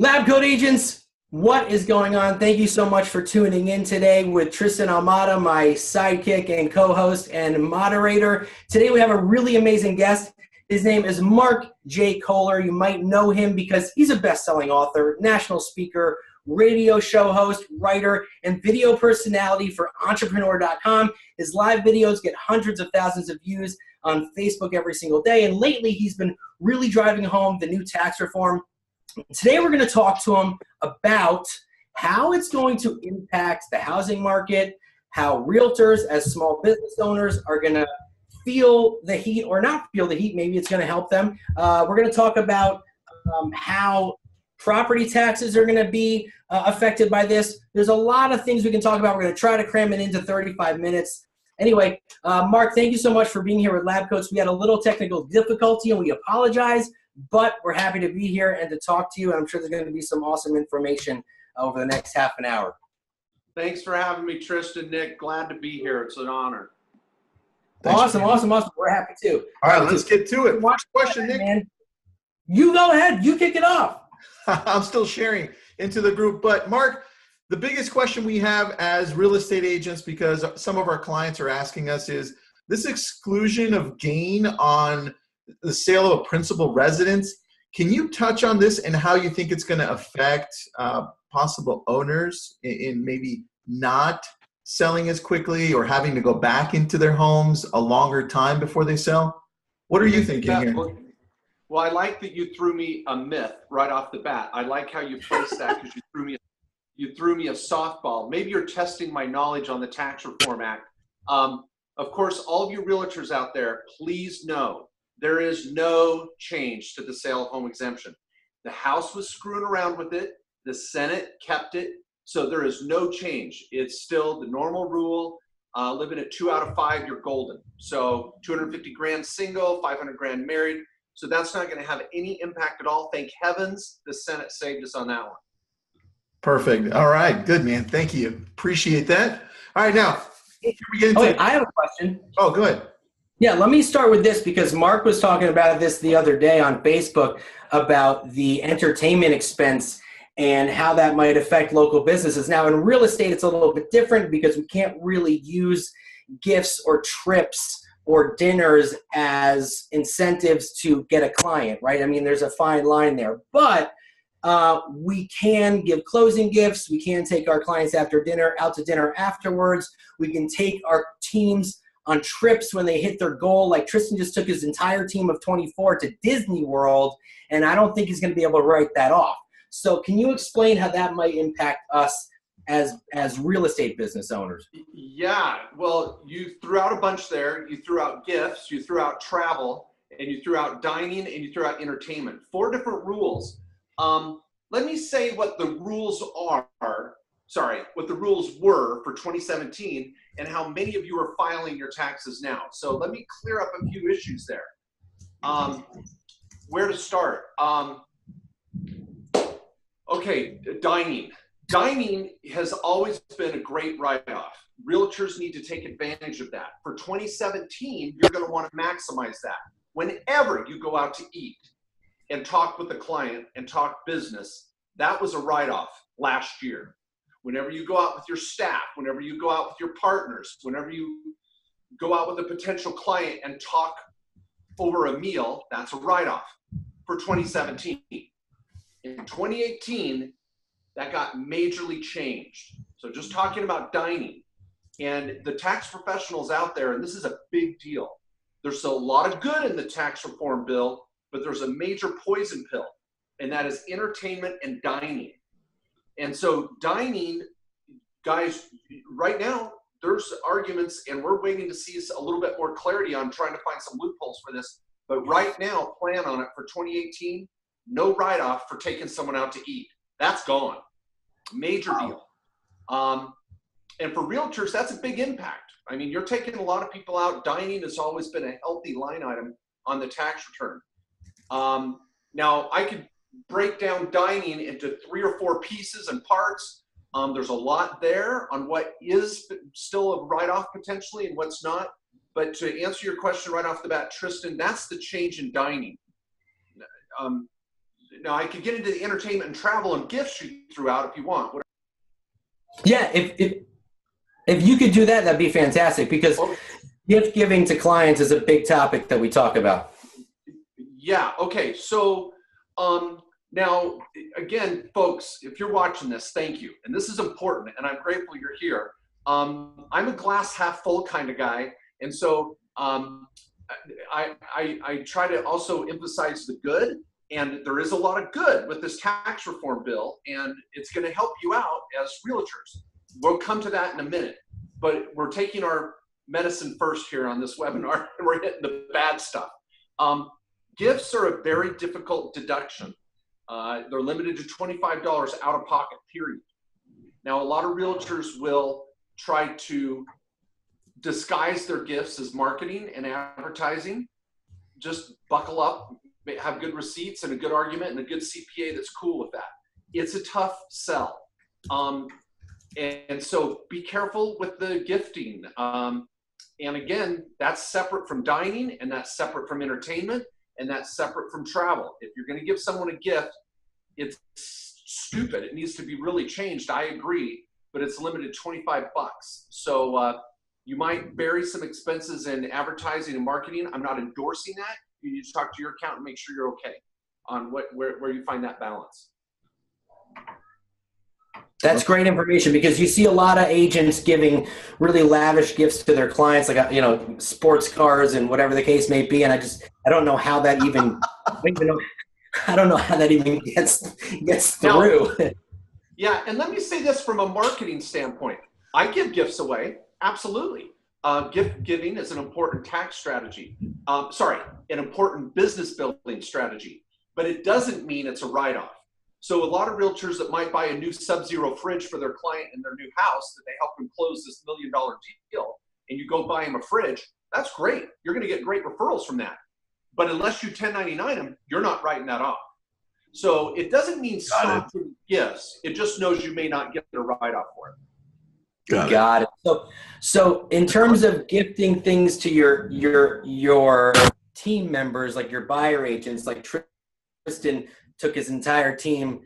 Lab Coat Agents, what is going on? Thank you so much for tuning in today with Tristan Almada, my sidekick and co-host and moderator. Today we have a really amazing guest. His name is Mark J. Kohler. You might know him because he's a best-selling author, national speaker, radio show host, writer, and video personality for Entrepreneur.com. His live videos get hundreds of thousands of views on Facebook every single day, and lately he's been really driving home the new tax reform. Today we're going to talk to him about how it's going to impact the housing market, how realtors as small business owners are going to feel the heat or not feel the heat. Maybe it's going to help them. We're going to talk about how property taxes are going to be affected by this. There's a lot of things we can talk about. We're going to try to cram it into 35 minutes. Anyway, Mark, thank you so much for being here with Lab Coats. We had a little technical difficulty and we apologize, but we're happy to be here and to talk to you. And I'm sure there's going to be some awesome information over the next half an hour. Thanks for having me, Tristan, Nick. Glad to be here. It's an honor. Awesome. We're happy too. All right, let's get to it. First question, Nick. Man. You go ahead. You kick it off. I'm still sharing into the group. But Mark, the biggest question we have as real estate agents, because some of our clients are asking us, is this exclusion of gain on the sale of a principal residence. Can you touch on this and how you think it's going to affect possible owners in maybe not selling as quickly or having to go back into their homes a longer time before they sell? What are you thinking here? Well, I like that you threw me a myth right off the bat. I like how you placed that because you threw me a softball. Maybe you're testing my knowledge on the Tax Reform Act. Of course, all of you realtors out there, please know there is no change to the sale of home exemption. The House was screwing around with it. The Senate kept it. So there is no change. It's still the normal rule. Living at 2 out of 5, you're golden. So 250 grand single, 500 grand married. So that's not going to have any impact at all. Thank heavens the Senate saved us on that one. Perfect. All right. Good, man. Thank you. Appreciate that. All right. Now, I have a question. Oh, good. Yeah, let me start with this because Mark was talking about this the other day on Facebook about the entertainment expense and how that might affect local businesses. Now, in real estate, it's a little bit different because we can't really use gifts or trips or dinners as incentives to get a client, right? I mean, there's a fine line there. But we can give closing gifts. We can take our clients out to dinner afterwards. We can take our teams on trips when they hit their goal. Like Tristan just took his entire team of 24 to Disney World, and I don't think he's going to be able to write that off. So can you explain how that might impact us as real estate business owners? Yeah, well, you threw out a bunch there. You threw out gifts, you threw out travel, and you threw out dining, and you threw out entertainment. 4 different rules. Let me say what the rules what the rules were for 2017 and how many of you are filing your taxes now. So let me clear up a few issues there. Where to start? Okay, dining. Dining has always been a great write-off. Realtors need to take advantage of that. For 2017, you're going to want to maximize that. Whenever you go out to eat and talk with the client and talk business, that was a write-off last year. Whenever you go out with your staff, whenever you go out with your partners, whenever you go out with a potential client and talk over a meal, that's a write-off for 2017. In 2018, that got majorly changed. So just talking about dining and the tax professionals out there, and this is a big deal. There's a lot of good in the tax reform bill, but there's a major poison pill, and that is entertainment and dining. And so dining, guys, right now, there's arguments, and we're waiting to see a little bit more clarity on trying to find some loopholes for this. But right now, plan on it for 2018, no write-off for taking someone out to eat. That's gone. Major deal. And for realtors, that's a big impact. I mean, you're taking a lot of people out. Dining has always been a healthy line item on the tax return. Now, I could break down dining into 3 or 4 pieces and parts. There's a lot there on what is still a write-off potentially and what's not. But to answer your question right off the bat, Tristan, that's the change in dining. now I could get into the entertainment and travel and gifts you threw out if you want. Yeah, if you could do that, that'd be fantastic, because gift giving to clients is a big topic that we talk about. Yeah. Okay. So now, again, folks, if you're watching this, thank you. And this is important, and I'm grateful you're here. I'm a glass half full kind of guy, and so I try to also emphasize the good. And there is a lot of good with this tax reform bill, and it's going to help you out as realtors. We'll come to that in a minute, but we're taking our medicine first here on this webinar, and we're hitting the bad stuff. Gifts are a very difficult deduction. They're limited to $25 out of pocket, period. Now, a lot of realtors will try to disguise their gifts as marketing and advertising. Just buckle up, have good receipts and a good argument and a good CPA that's cool with that. It's a tough sell. And so be careful with the gifting. And again, that's separate from dining, and that's separate from entertainment, and that's separate from travel. If you're going to give someone a gift, it's stupid. It needs to be really changed. I agree, but it's limited to $25. So you might bury some expenses in advertising and marketing. I'm not endorsing that. You need to talk to your accountant and make sure you're okay on where you find that balance. That's great information, because you see a lot of agents giving really lavish gifts to their clients, like, you know, sports cars and whatever the case may be. And I don't know how that even, I don't know how that even gets through. Now, yeah. And let me say this from a marketing standpoint. I give gifts away. Absolutely. Gift giving is an important tax strategy. An important business building strategy, but it doesn't mean it's a write-off. So a lot of realtors that might buy a new Sub-Zero fridge for their client in their new house that they help them close this $1 million deal, and you go buy them a fridge, that's great. You're going to get great referrals from that. But unless you 1099 them, you're not writing that off. So it doesn't mean stop giving gifts. It just knows you may not get a write-off for it. Got it. So in terms of gifting things to your team members, like your buyer agents, like Tristan took his entire team.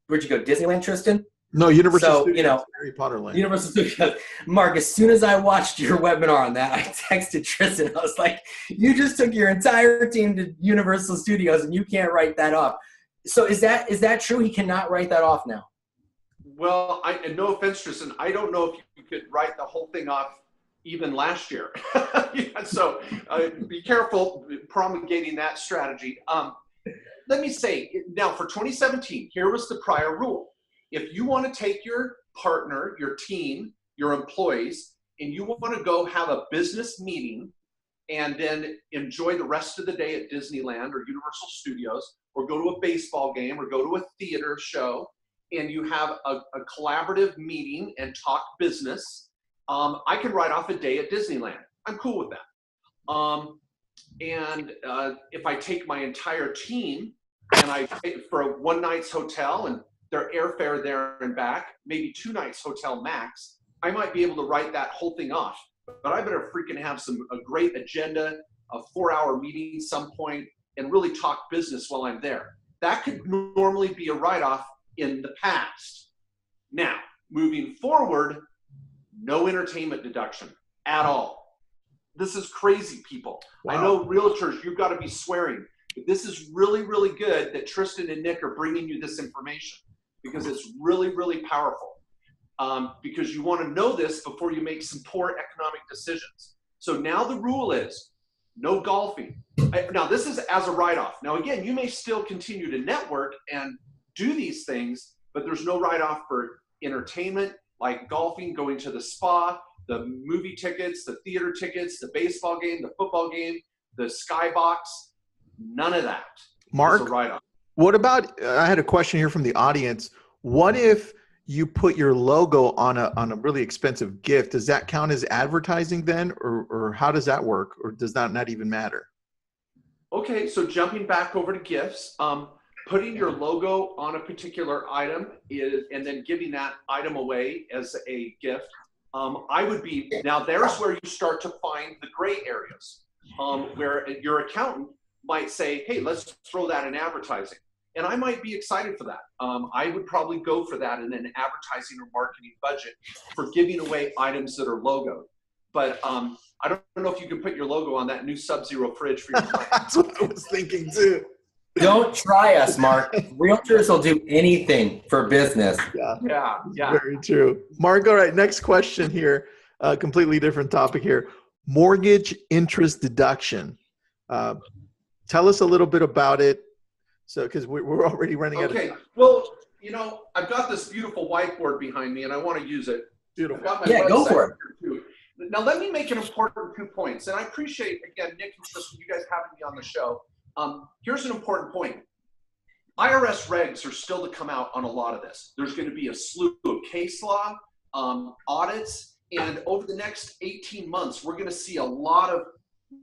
Where'd you go? Disneyland, Tristan? No, Universal Studios, you know, Harry Potter Land. Universal Studios. Mark, as soon as I watched your webinar on that, I texted Tristan. I was like, you just took your entire team to Universal Studios and you can't write that off. So is that true? He cannot write that off now? Well, and no offense, Tristan, I don't know if you could write the whole thing off even last year. So be careful promulgating that strategy. Let me say, now for 2017, here was the prior rule. If you want to take your partner, your team, your employees, and you want to go have a business meeting and then enjoy the rest of the day at Disneyland or Universal Studios, or go to a baseball game or go to a theater show, and you have a collaborative meeting and talk business, I can write off a day at Disneyland. I'm cool with that. And if I take my entire team and I pay for a one night's hotel and their airfare there and back, maybe 2 nights hotel max, I might be able to write that whole thing off. But I better freaking have a great agenda, a 4-hour meeting some point, and really talk business while I'm there. That could normally be a write-off in the past. Now, moving forward, no entertainment deduction at all. This is crazy, people. Wow. I know realtors, you've got to be swearing, but this is really, really good that Tristan and Nick are bringing you this information, because it's really, really powerful. Because you want to know this before you make some poor economic decisions. So now the rule is no golfing. Now this is as a write-off. Now again, you may still continue to network and do these things, but there's no write-off for entertainment, like golfing, going to the spa, the movie tickets, the theater tickets, the baseball game, the football game, the skybox, none of that. Mark, is a write-off. What about, I had a question here from the audience. What if you put your logo on a really expensive gift? Does that count as advertising then? Or how does that work? Or does that not even matter? Okay, so jumping back over to gifts, putting your logo on a particular item and then giving that item away as a gift, now there's where you start to find the gray areas, where your accountant might say, hey, let's throw that in advertising. And I might be excited for that. I would probably go for that in an advertising or marketing budget for giving away items that are logoed. But I don't know if you can put your logo on that new Sub-Zero fridge for your client. That's what I was thinking too. Don't try us, Mark. Realtors will do anything for business. Yeah. Very true. Mark, all right, next question here. Completely different topic here. Mortgage interest deduction. Tell us a little bit about it. So, because we're already running out of time. Well, I've got this beautiful whiteboard behind me, and I want to use it. Beautiful. I've got my Go website for it. here too. Now, let me make an important 2 points, and I appreciate, again, Nick and Tristan, you guys having me on the show. Here's an important point. IRS regs are still to come out on a lot of this. There's going to be a slew of case law, audits, and over the next 18 months, we're going to see a lot of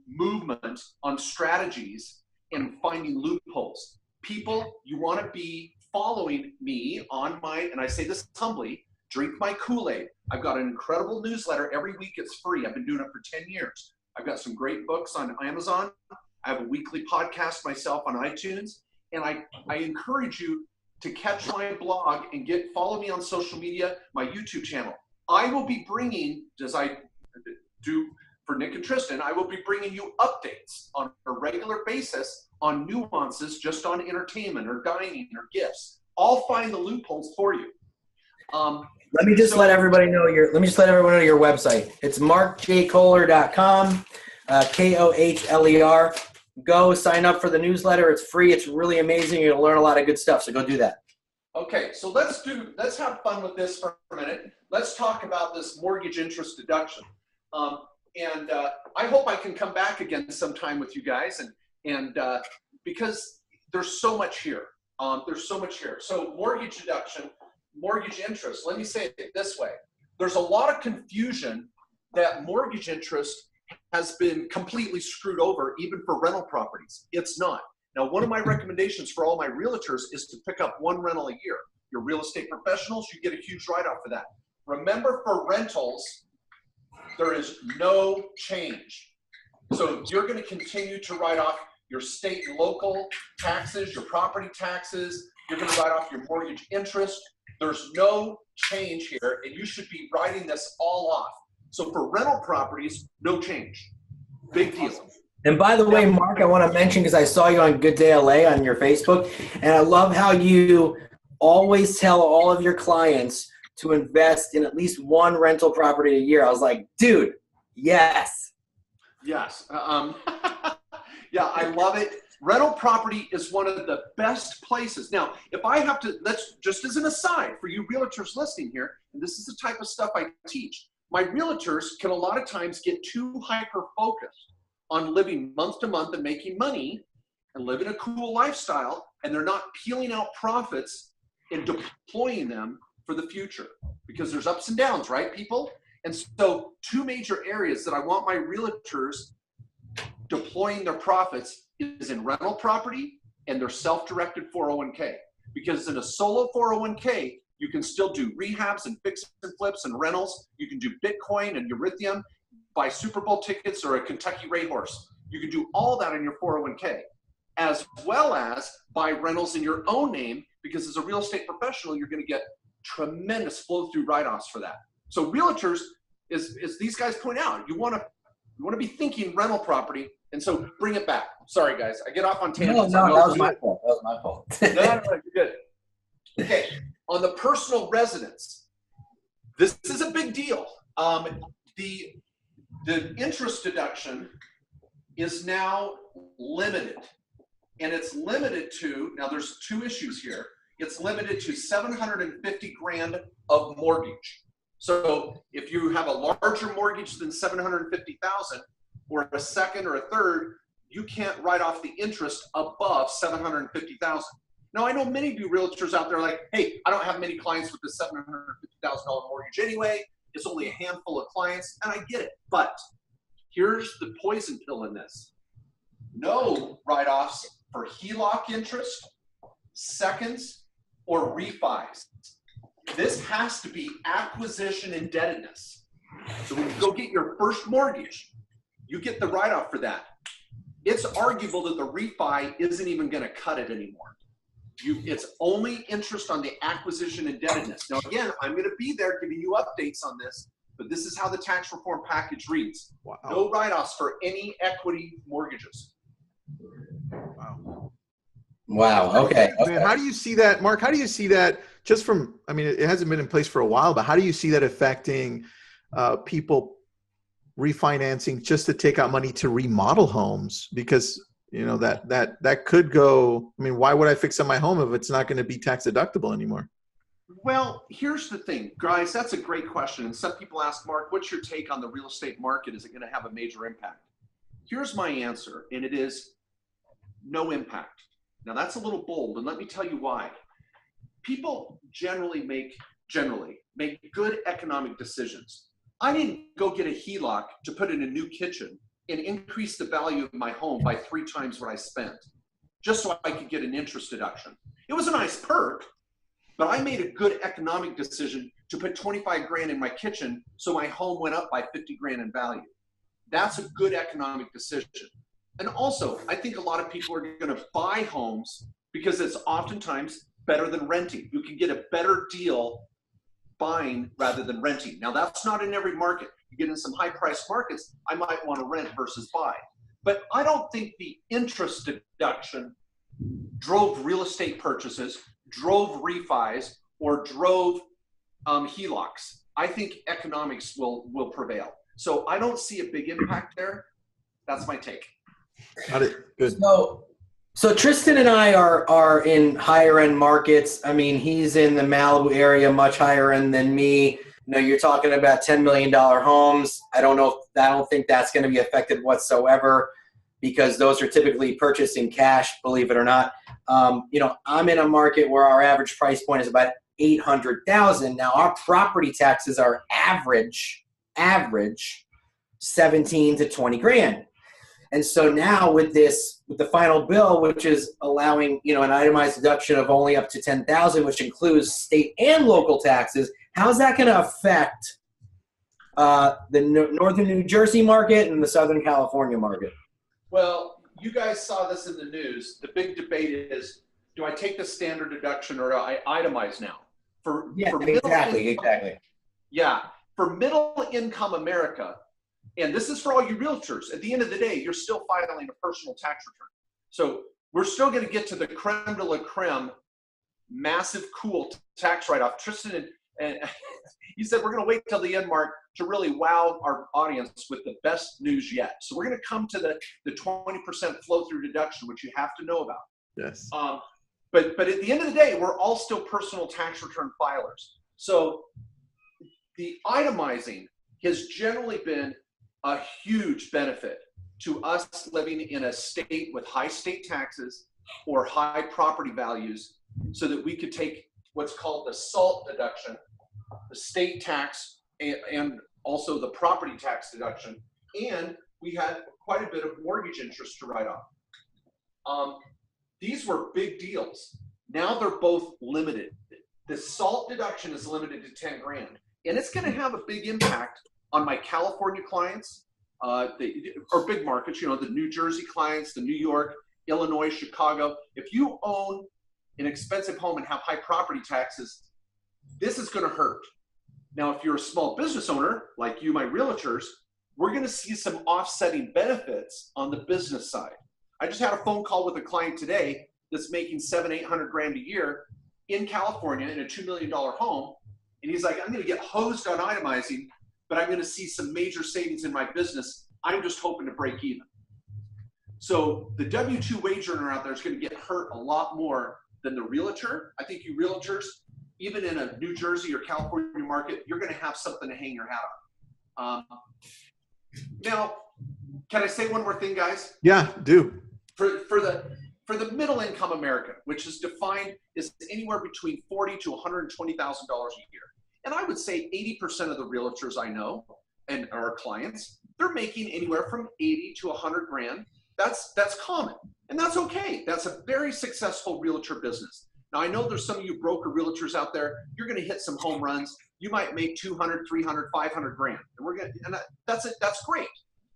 movement on strategies and finding loopholes. People, you want to be following me on my, and I say this humbly, drink my Kool-Aid. I've got an incredible newsletter every week. It's free. I've been doing it for 10 years. I've got some great books on Amazon. I have a weekly podcast myself on iTunes. And I encourage you to catch my blog and follow me on social media, my YouTube channel. I will be bringing, as I do for Nick and Tristan, I will be bringing you updates on a regular basis on nuances just on entertainment or dining or gifts. I'll find the loopholes for you. Let me just let everybody know your website. It's markjkohler.com, Kohler. Go sign up for the newsletter. It's free. It's really amazing. You'll learn a lot of good stuff. So go do that. Okay, so let's have fun with this for a minute. Let's talk about this mortgage interest deduction. And I hope I can come back again sometime with you guys, and because there's so much here. So mortgage deduction, mortgage interest. Let me say it this way. There's a lot of confusion that mortgage interest has been completely screwed over, even for rental properties. It's not. Now, one of my recommendations for all my realtors is to pick up one rental a year. Your real estate professionals, you get a huge write-off for that. Remember, for rentals, there is no change. So you're going to continue to write off your state and local taxes, your property taxes. You're going to write off your mortgage interest. There's no change here, and you should be writing this all off. So for rental properties, no change. Big deal. And by the way, Mark, I want to mention, because I saw you on Good Day LA on your Facebook, and I love how you always tell all of your clients to invest in at least one rental property a year. I was like, dude, yes. Yes. Yeah, I love it. Rental property is one of the best places. Now, if I have to, let's just as an aside for you realtors listening here, and this is the type of stuff I teach, my realtors can a lot of times get too hyper-focused on living month to month and making money and living a cool lifestyle, and they're not peeling out profits and deploying them for the future, because there's ups and downs, right, people? And so two major areas that I want my realtors deploying their profits is in rental property and their self-directed 401k. Because in a solo 401k, you can still do rehabs and fix and flips and rentals. You can do Bitcoin and Ethereum, buy Super Bowl tickets or a Kentucky racehorse. You can do all that in your 401k, as well as buy rentals in your own name, because as a real estate professional, you're going to get tremendous flow-through write-offs for that. So realtors, as these guys point out, you want to be thinking rental property, and so bring it back. Sorry, guys, I get off on tangents. No, that was my fault. No, you're good. Okay, on the personal residence, this is a big deal. The interest deduction is now limited, and it's limited to, now there's two issues here. It's limited to $750,000 of mortgage. So if you have a larger mortgage than $750,000, or a second or a third, you can't write off the interest above $750,000. Now, I know many of you realtors out there are like, hey, I don't have many clients with the $750,000 mortgage anyway. It's only a handful of clients, and I get it. But here's the poison pill in this. No write-offs for HELOC interest, seconds, or refis. This has to be acquisition indebtedness. So when you go get your first mortgage, you get the write-off for that. It's arguable that the refi isn't even going to cut it anymore. It's only interest on the acquisition indebtedness. Now, again, I'm going to be there giving you updates on this, but this is how the tax reform package reads. Wow. No write-offs for any equity mortgages. Wow. Wow. Okay. Man, how do you see that, Mark? How do you see that just from, I mean, it hasn't been in place for a while, but how do you see that affecting people refinancing just to take out money to remodel homes? Because, you know, that could go, I mean, why would I fix up my home if it's not going to be tax deductible anymore? Well, here's the thing, guys, that's a great question. And some people ask, Mark, what's your take on the real estate market? Is it going to have a major impact? Here's my answer, and it is no impact. Now, that's a little bold, and let me tell you why. People generally make good economic decisions. I didn't go get a HELOC to put in a new kitchen and increase the value of my home by 3 times what I spent, just so I could get an interest deduction. It was a nice perk, but I made a good economic decision to put 25 grand in my kitchen so my home went up by 50 grand in value. That's a good economic decision. And also, I think a lot of people are going to buy homes because it's oftentimes better than renting. You can get a better deal buying rather than renting. Now, that's not in every market. You get in some high-priced markets, I might want to rent versus buy. But I don't think the interest deduction drove real estate purchases, drove refis, or drove HELOCs. I think economics will prevail. So I don't see a big impact there. That's my take. Got it. Good. So Tristan and I are in higher end markets. I mean, he's in the Malibu area, much higher end than me. You know, you're talking about $10 million homes. I don't think that's going to be affected whatsoever because those are typically purchased in cash, believe it or not. You know, I'm in a market where our average price point is about $800,000. Now, our property taxes are average 17 to 20 grand. And so now with the final bill, which is allowing, you know, an itemized deduction of only up to $10,000, which includes state and local taxes, how's that going to affect the northern New Jersey market and the southern California market? Well, you guys saw this in the news. The big debate is, do I take the standard deduction or do I itemize now? Exactly. Yeah, for middle income America, and this is for all you realtors, at the end of the day, you're still filing a personal tax return. So we're still going to get to the creme de la creme, massive cool tax write-off. Tristan and he said we're going to wait till the end, Mark, to really wow our audience with the best news yet. So we're going to come to the 20% flow-through deduction, which you have to know about. Yes. But at the end of the day, we're all still personal tax return filers. So the itemizing has generally been a huge benefit to us living in a state with high state taxes or high property values so that we could take what's called the SALT deduction, the state tax, and also the property tax deduction. And we had quite a bit of mortgage interest to write off. These were big deals. Now they're both limited. The SALT deduction is limited to 10 grand. And it's going to have a big impact on my California clients, or big markets, you know, the New Jersey clients, the New York, Illinois, Chicago. If you own an expensive home and have high property taxes, this is going to hurt. Now, if you're a small business owner, like you, my realtors, we're going to see some offsetting benefits on the business side. I just had a phone call with a client today that's making $700,000-800,000 grand a year in California in a $2 million home. And he's like, I'm going to get hosed on itemizing, but I'm going to see some major savings in my business. I'm just hoping to break even. So the W-2 wage earner out there is going to get hurt a lot more than the realtor. I think you realtors, even in a New Jersey or California market, you're going to have something to hang your hat on. Now, can I say one more thing, guys? Yeah, do. For the middle income American, which is defined as anywhere between $40,000 to $120,000 a year. And I would say 80% of the realtors I know and our clients, they're making anywhere from 80 to 100 grand. That's common, and that's okay. That's a very successful realtor business. Now, I know there's some of you broker realtors out there. You're going to hit some home runs. You might make 200, 300, 500 grand, and that's great.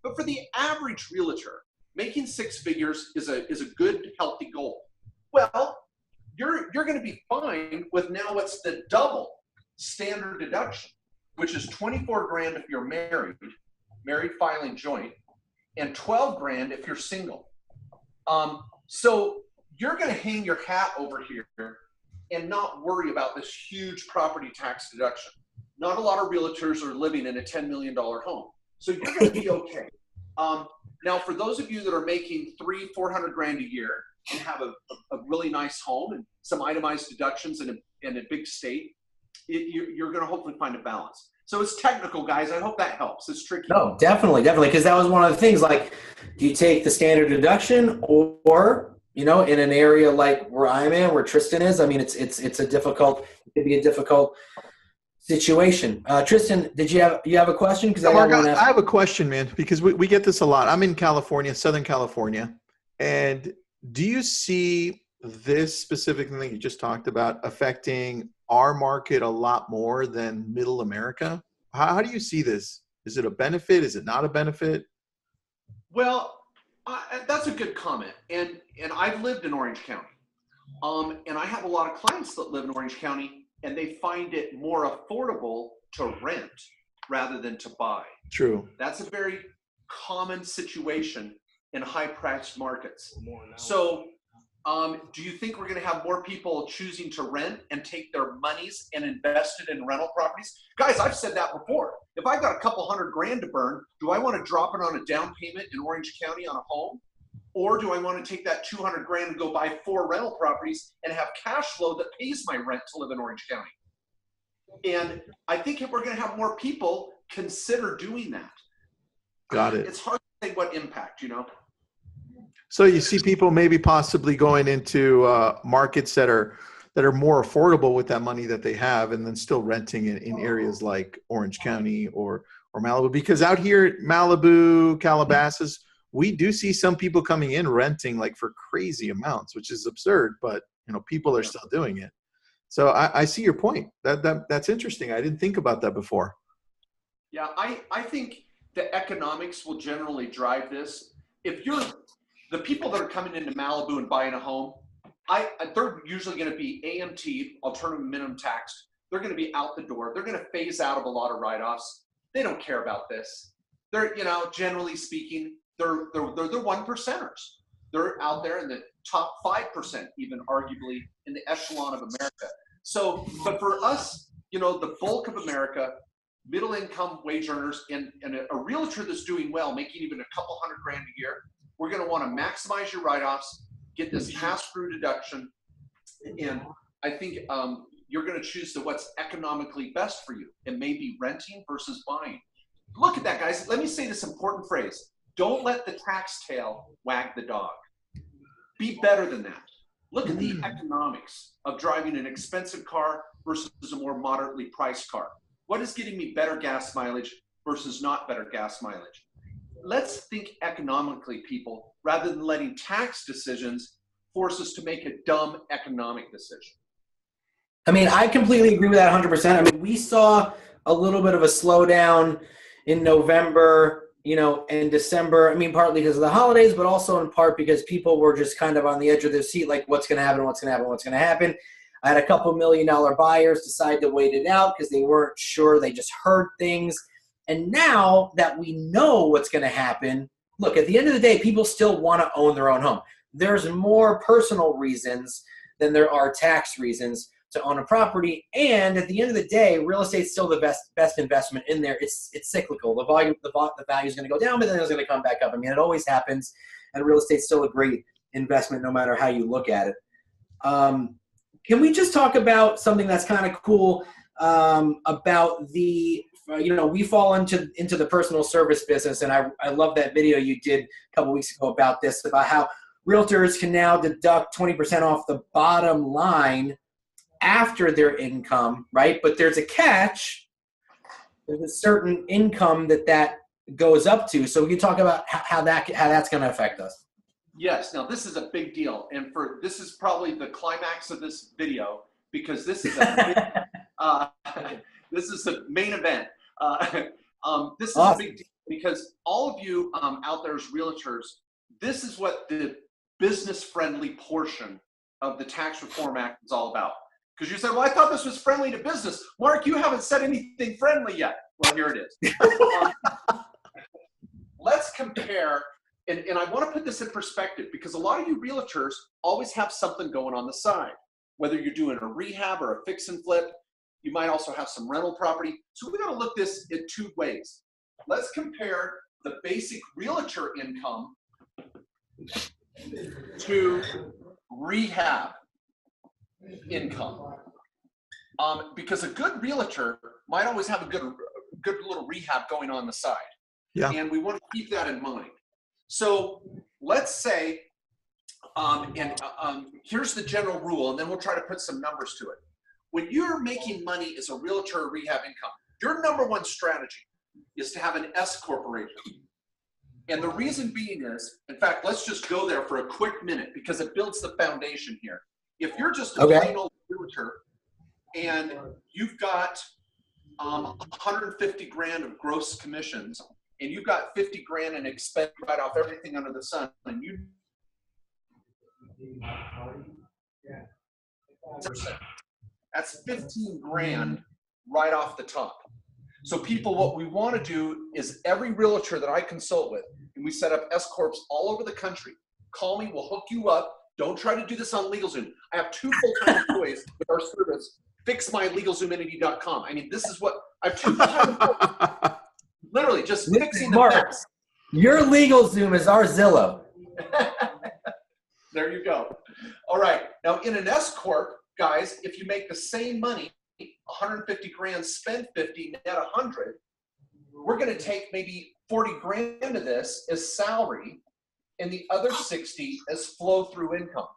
But for the average realtor, making 6 figures is a good, healthy goal. Well, you're going to be fine with now what's the double standard deduction, which is 24 grand if you're married filing joint, and 12 grand if you're single. So you're going to hang your hat over here and not worry about this huge property tax deduction. Not a lot of realtors are living in a $10 million home. So you're going to be okay. Now, for those of you that are making $300,000-400,000 grand a year and have a really nice home and some itemized deductions in a big state, you're going to hopefully find a balance. So it's technical, guys. I hope that helps. It's tricky. No, definitely. Because that was one of the things, like, do you take the standard deduction or, you know, in an area like where I'm in, where Tristan is, I mean, it could be a difficult situation. Tristan, did you have a question? Because Mark, I have a question, man, because we get this a lot. I'm in California, Southern California. And do you see this specific thing that you just talked about affecting our market a lot more than middle America? How do you see this? Is it a benefit? Is it not a benefit? Well, that's a good comment. And I've lived in Orange County. And I have a lot of clients that live in Orange County, and they find it more affordable to rent rather than to buy. True. That's a very common situation in high-priced markets. So do you think we're going to have more people choosing to rent and take their monies and invest it in rental properties? Guys, I've said that before. If I've got a couple $100 grand to burn, do I want to drop it on a down payment in Orange County on a home? Or do I want to take that 200 grand and go buy 4 rental properties and have cash flow that pays my rent to live in Orange County? And I think if we're going to have more people consider doing that. Got it. It's hard to say what impact, you know? So you see people maybe possibly going into markets that are more affordable with that money that they have, and then still renting in areas like Orange County or Malibu. Because out here, Malibu, Calabasas, we do see some people coming in renting like for crazy amounts, which is absurd, but you know, people are still doing it. So I see your point. That's interesting. I didn't think about that before. Yeah, I think the economics will generally drive this. If you're the people that are coming into Malibu and buying a home, they're usually going to be AMT, alternative minimum taxed. They're going to be out the door. They're going to phase out of a lot of write-offs. They don't care about this. They're, you know, generally speaking, they're one percenters. They're out there in the top 5%, even arguably in the echelon of America. So, but for us, you know, the bulk of America, middle income wage earners, and a realtor that's doing well, making even a couple $100 grand a year, we're going to want to maximize your write-offs, get this pass-through deduction, and I think you're going to choose what's economically best for you. It may be renting versus buying. Look at that, guys. Let me say this important phrase. Don't let the tax tail wag the dog. Be better than that. Look at the economics of driving an expensive car versus a more moderately priced car. What is getting me better gas mileage versus not better gas mileage? Let's think economically, people, rather than letting tax decisions force us to make a dumb economic decision. I mean, I completely agree with that 100%. I mean, we saw a little bit of a slowdown in November, you know, and December. I mean, partly because of the holidays, but also in part because people were just kind of on the edge of their seat, like what's going to happen, what's going to happen, what's going to happen. I had a couple $1 million buyers decide to wait it out because they weren't sure. They just heard things. And now that we know what's going to happen, look, at the end of the day, people still want to own their own home. There's more personal reasons than there are tax reasons to own a property. And at the end of the day, real estate's still the best investment in there. It's cyclical. The value is going to go down, but then it's going to come back up. I mean, it always happens. And real estate's still a great investment no matter how you look at it. Can we just talk about something that's kind of cool about the, you know, we fall into the personal service business, and I love that video you did a couple weeks ago about this, about how realtors can now deduct 20% off the bottom line after their income, right? But there's a catch. There's a certain income that goes up to. So we can talk about how that's going to affect us. Yes. Now this is a big deal, and this is probably the climax of this video, because this is a big, this is the main event. This is awesome. a big deal because all of you out there as realtors, this is what the business-friendly portion of the Tax Reform Act is all about. Because you said, well, I thought this was friendly to business. Mark, you haven't said anything friendly yet. Well, here it is. Let's compare, and I want to put this in perspective because a lot of you realtors always have something going on the side. Whether you're doing a rehab or a fix and flip, you might also have some rental property. So we got to look this in two ways. Let's compare the basic realtor income to rehab income. Because a good realtor might always have a good little rehab going on the side. Yeah. And we want to keep that in mind. So let's say, here's the general rule, and then we'll try to put some numbers to it. When you're making money as a realtor or rehab income, your number one strategy is to have an S corporation. And the reason being is, in fact, let's just go there for a quick minute because it builds the foundation here. If you're just a plain old realtor and you've got 150 grand of gross commissions and you've got 50 grand in expense right off everything under the sun, and you that's 15 grand right off the top. So people, what we want to do is every realtor that I consult with, and we set up S Corps all over the country, call me, we'll hook you up. Don't try to do this on LegalZoom. I have 2 full-time employees with our service, fixmylegalzoomentity.com. I mean, this is what, I have 2 full-time employees. Literally, just fixing the mess. Your LegalZoom is our Zillow. There you go. All right. Now, in an S Corp, guys, if you make the same money, 150 grand, spend 50, net 100, we're going to take maybe 40 grand of this as salary and the other 60 as flow through income.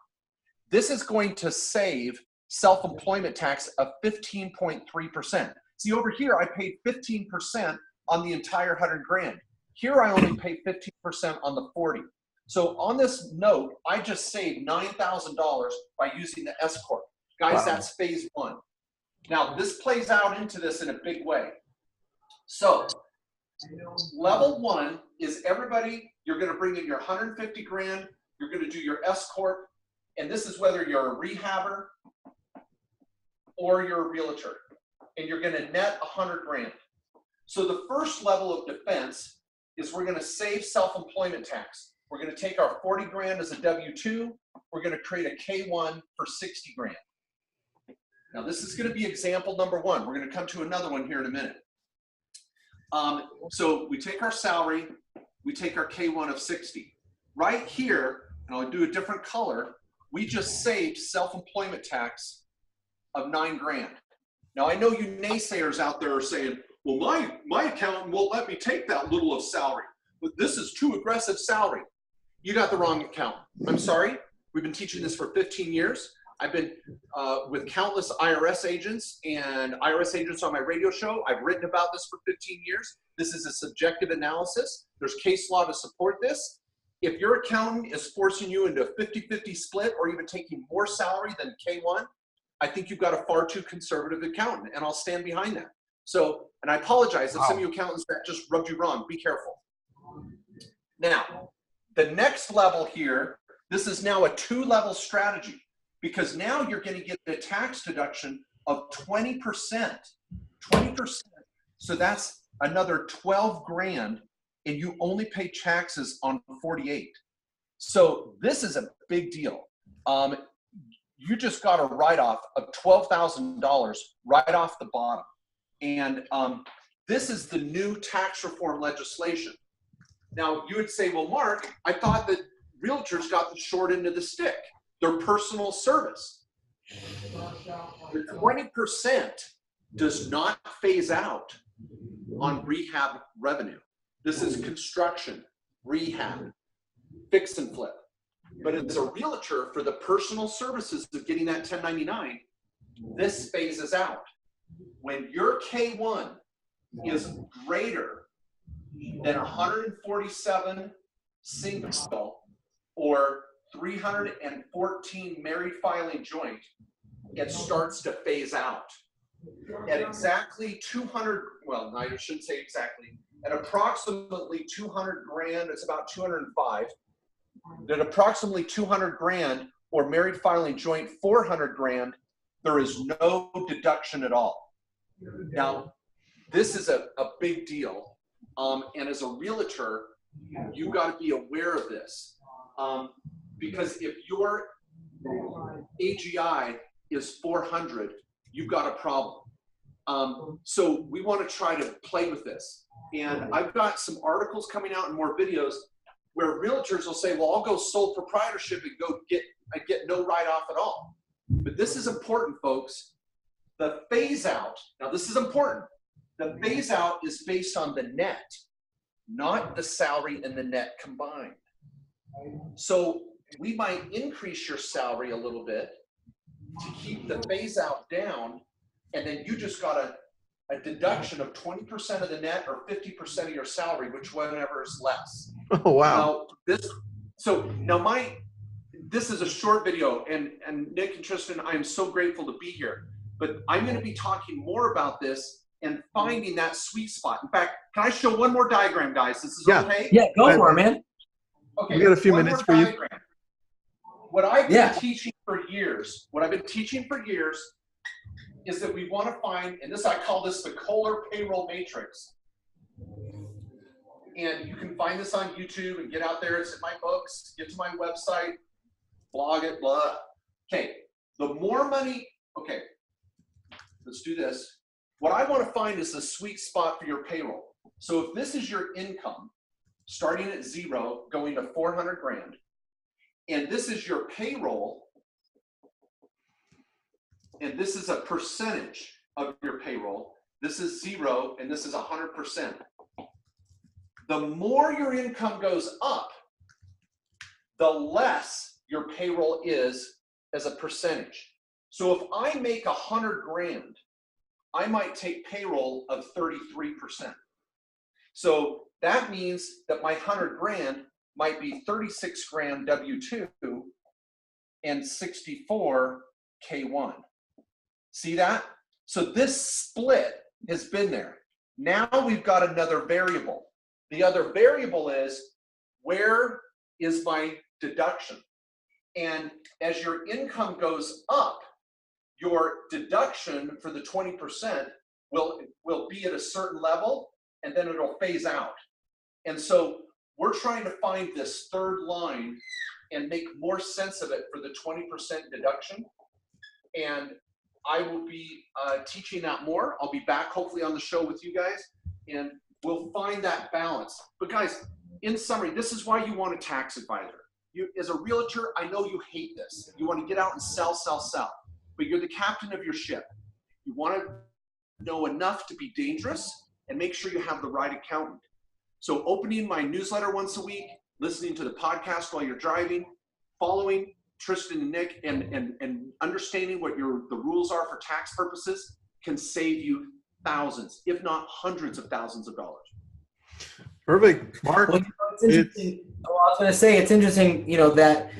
This is going to save self-employment tax of 15.3%. See, over here, I paid 15% on the entire 100 grand. Here, I only pay 15% on the 40. So on this note, I just saved $9,000 by using the S Corp. Guys, wow. That's phase 1. Now, this plays out into this in a big way. So level 1 is everybody, you're going to bring in your 150 grand, you're going to do your S Corp, and this is whether you're a rehabber or you're a realtor, and you're going to net 100 grand. So the first level of defense is we're going to save self-employment tax. We're going to take our 40 grand as a W-2. We're going to create a K-1 for 60 grand. Now, this is going to be example number 1. We're going to come to another one here in a minute. So we take our salary, we take our K-1 of 60. Right here, and I'll do a different color, we just saved self-employment tax of 9 grand. Now, I know you naysayers out there are saying, well, my accountant won't let me take that little of salary. But this is too aggressive salary. You got the wrong accountant. I'm sorry. We've been teaching this for 15 years. I've been with countless IRS agents and IRS agents on my radio show. I've written about this for 15 years. This is a subjective analysis. There's case law to support this. If your accountant is forcing you into a 50-50 split or even taking more salary than K-1, I think you've got a far too conservative accountant, and I'll stand behind that. So, and I apologize if some of you accountants that just rubbed you wrong. Be careful. Now, the next level here, this is now a 2-level strategy because now you're going to get the tax deduction of 20%. 20%. So that's another 12 grand, and you only pay taxes on 48. So this is a big deal. You just got a write-off of $12,000 right off the bottom. And this is the new tax reform legislation. Now, you would say, well, Mark, I thought that realtors got the short end of the stick. Their personal service. The 20% does not phase out on rehab revenue. This is construction, rehab, fix and flip. But as a realtor, for the personal services of getting that 1099, this phases out. When your K-1 is greater than 147 single or 314 married filing joint, it starts to phase out. At exactly 200, well, I shouldn't say exactly, at approximately 200 grand, it's about 205. At approximately 200 grand, or married filing joint 400 grand, there is no deduction at all. Now, this is a big deal. And as a realtor, you got to be aware of this. Because if your AGI is 400, you've got a problem. So we want to try to play with this. And I've got some articles coming out and more videos where realtors will say, well, I'll go sole proprietorship and get no write-off at all. But this is important, folks. The phase out, now this is important. The phase out is based on the net, not the salary and the net combined. So we might increase your salary a little bit to keep the phase out down, and then you just got a deduction of 20% of the net or 50% of your salary, which whatever is less. Oh, wow. Now, this is a short video, and Nick and Tristan, I am so grateful to be here, but I'm going to be talking more about this and finding that sweet spot. In fact, can I show one more diagram, guys? This is okay? Yeah, go for it, man. Okay, we got a few minutes for you. What I've been teaching for years, is that we want to find, and I call this the Kohler payroll matrix. And you can find this on YouTube and get out there. It's in my books. Get to my website, blog it, blah. Okay, the more money, okay, let's do this. What I want to find is the sweet spot for your payroll. So if this is your income, starting at 0, going to 400 grand, and this is your payroll, and this is a percentage of your payroll, this is 0, and this is 100%. The more your income goes up, the less your payroll is as a percentage. So if I make 100 grand, I might take payroll of 33%. So that means that my 100 grand might be 36 grand W-2 and 64 K1. See that? So this split has been there. Now we've got another variable. The other variable is, where is my deduction? And as your income goes up, your deduction for the 20% will be at a certain level, and then it'll phase out. And so we're trying to find this third line and make more sense of it for the 20% deduction. And I will be teaching that more. I'll be back hopefully on the show with you guys, and we'll find that balance. But guys, in summary, this is why you want a tax advisor. You, as a realtor, I know you hate this. You want to get out and sell, sell, sell. But you're the captain of your ship. You want to know enough to be dangerous and make sure you have the right accountant. So opening my newsletter once a week, listening to the podcast while you're driving, following Tristan and Nick, and understanding what the rules are for tax purposes can save you thousands, if not hundreds of thousands of dollars. Perfect. Mark? Well, it's interesting. Well, I was going to say, it's interesting, that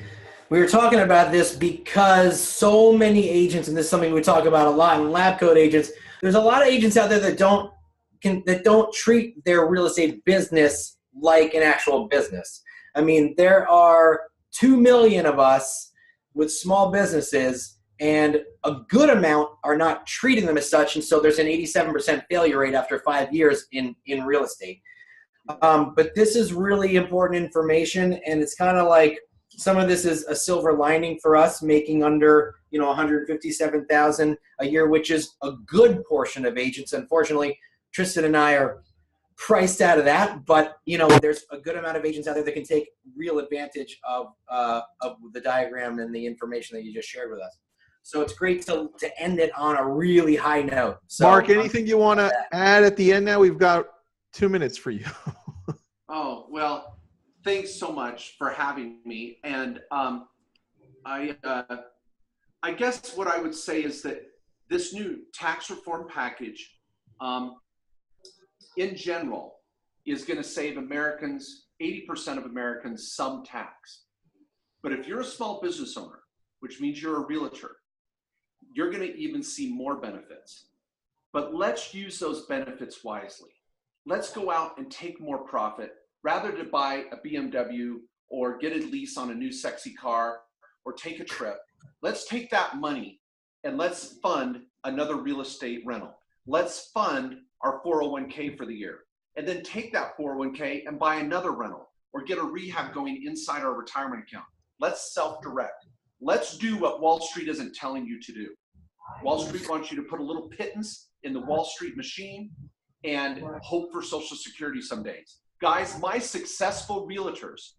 we were talking about this because so many agents, and this is something we talk about a lot in lab coat agents, there's a lot of agents out there that don't treat their real estate business like an actual business. I mean, there are 2 million of us with small businesses, and a good amount are not treating them as such, and so there's an 87% failure rate after 5 years in real estate. But this is really important information, and it's kind of like some of this is a silver lining for us, making under $157,000 a year, which is a good portion of agents. Unfortunately, Tristan and I are priced out of that, but there's a good amount of agents out there that can take real advantage of the diagram and the information that you just shared with us. So it's great to end it on a really high note. So, Mark, anything you want to add at the end now? We've got 2 minutes for you. Oh, well, thanks so much for having me. And I guess what I would say is that this new tax reform package, in general, is going to save Americans, 80% of Americans, some tax. But if you're a small business owner, which means you're a realtor, you're going to even see more benefits. But let's use those benefits wisely. Let's go out and take more profit rather to buy a BMW or get a lease on a new sexy car or take a trip. Let's take that money and let's fund another real estate rental. Let's fund our 401k for the year, and then take that 401k and buy another rental or get a rehab going inside our retirement account. Let's self-direct. Let's do what Wall Street isn't telling you to do. Wall Street wants you to put a little pittance in the Wall Street machine and hope for Social Security some days. Guys, my successful realtors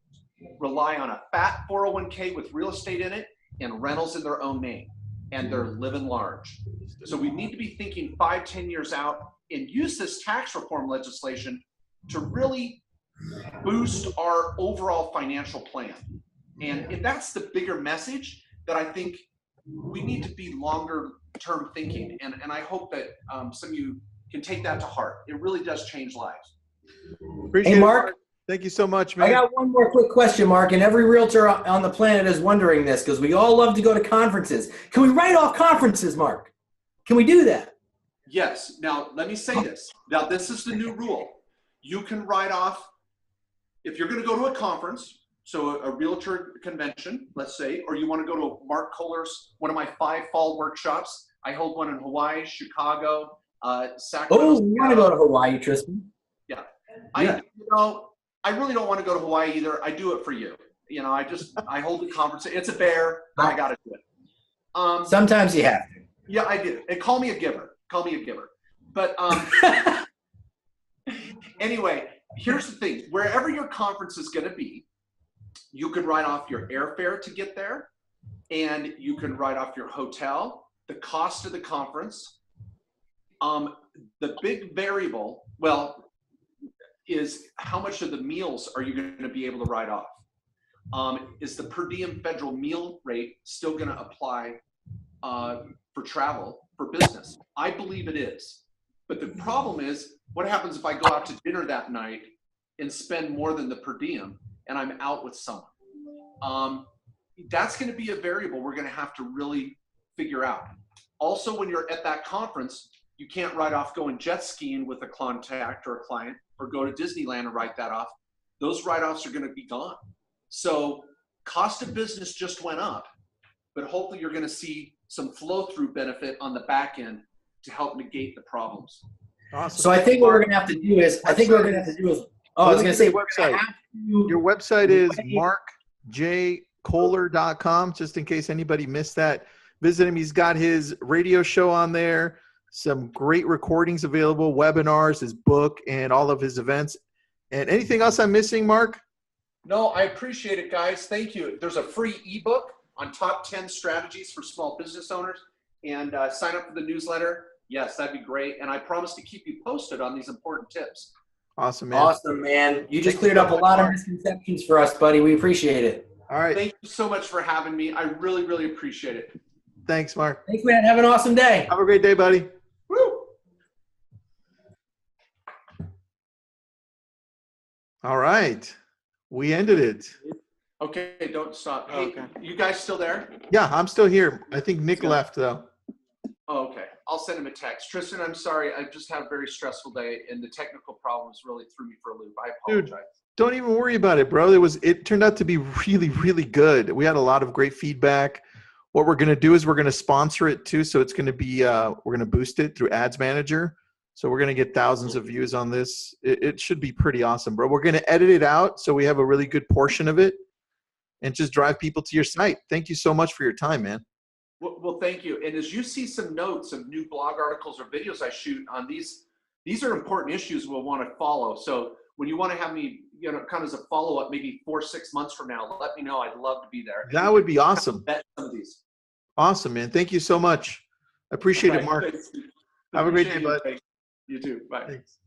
rely on a fat 401k with real estate in it and rentals in their own name, and they're living large. So we need to be thinking 5-10 years out and use this tax reform legislation to really boost our overall financial plan. And if that's the bigger message, that I think we need to be longer term thinking. And I hope that some of you can take that to heart. It really does change lives. Appreciate Hey, it, Mark. Thank you so much, man. I got one more quick question, Mark, and every realtor on the planet is wondering this because we all love to go to conferences. Can we write off conferences, Mark? Can we do that? Yes. Now, let me say this. Now, this is the new rule. You can write off, if you're going to go to a conference, so a realtor convention, let's say, or you want to go to Mark Kohler's, one of my 5 fall workshops. I hold one in Hawaii, Chicago, Sacramento. Oh, we want to go to Hawaii, Tristan. Yeah. Yeah. I really don't want to go to Hawaii either. I do it for you. I hold the conference. It's a bear. I got to do it. Sometimes you have to. Yeah, I do. And call me a giver. Call me a giver. But anyway, here's the thing. Wherever your conference is going to be, you can write off your airfare to get there, and you can write off your hotel, the cost of the conference. The big variable, is how much of the meals are you going to be able to write off? Is the per diem federal meal rate still going to apply for travel, for business? I believe it is. But the problem is, what happens if I go out to dinner that night and spend more than the per diem and I'm out with someone? That's going to be a variable we're going to have to really figure out. Also, when you're at that conference, you can't write off going jet skiing with a contact or a client, or go to Disneyland and write that off. Those write-offs are going to be gone. So cost of business just went up, but hopefully you're going to see some flow-through benefit on the back end to help negate the problems. Awesome. So I think what we're going to have to do is, I was going to say, website. Your website is markjkohler.com, just in case anybody missed that. Visit him. He's got his radio show on there, some great recordings available, webinars, his book, and all of his events. And anything else I'm missing, Mark? No, I appreciate it, guys. Thank you. There's a free ebook on top 10 strategies for small business owners, and sign up for the newsletter. Yes, that'd be great. And I promise to keep you posted on these important tips. Awesome, man. Awesome, man. You just cleared up a lot of misconceptions for us, buddy. We appreciate it. All right. Thank you so much for having me. I really, really appreciate it. Thanks, Mark. Thanks, man. Have an awesome day. Have a great day, buddy. Woo! All right. We ended it. Okay, don't stop. Hey, you guys still there? Yeah, I'm still here. I think Nick left, though. Oh, okay. I'll send him a text. Tristan, I'm sorry. I just had a very stressful day, and the technical problems really threw me for a loop. I apologize. Dude, don't even worry about it, bro. It turned out to be really, really good. We had a lot of great feedback. What we're going to do is we're going to sponsor it, too. So it's going to be we're going to boost it through Ads Manager. So we're going to get thousands of views on this. It should be pretty awesome, bro. We're going to edit it out so we have a really good portion of it and just drive people to your site. Thank you so much for your time, man. Well, thank you. And as you see some notes of new blog articles or videos I shoot on these are important issues we'll want to follow. So when you want to have me, kind of as a follow-up, maybe 4 or 6 months from now, let me know. I'd love to be there. That would be awesome. Bet some of these. Awesome, man. Thank you so much. I appreciate it, Mark. Have a great day, bud. You too. Bye. Thanks.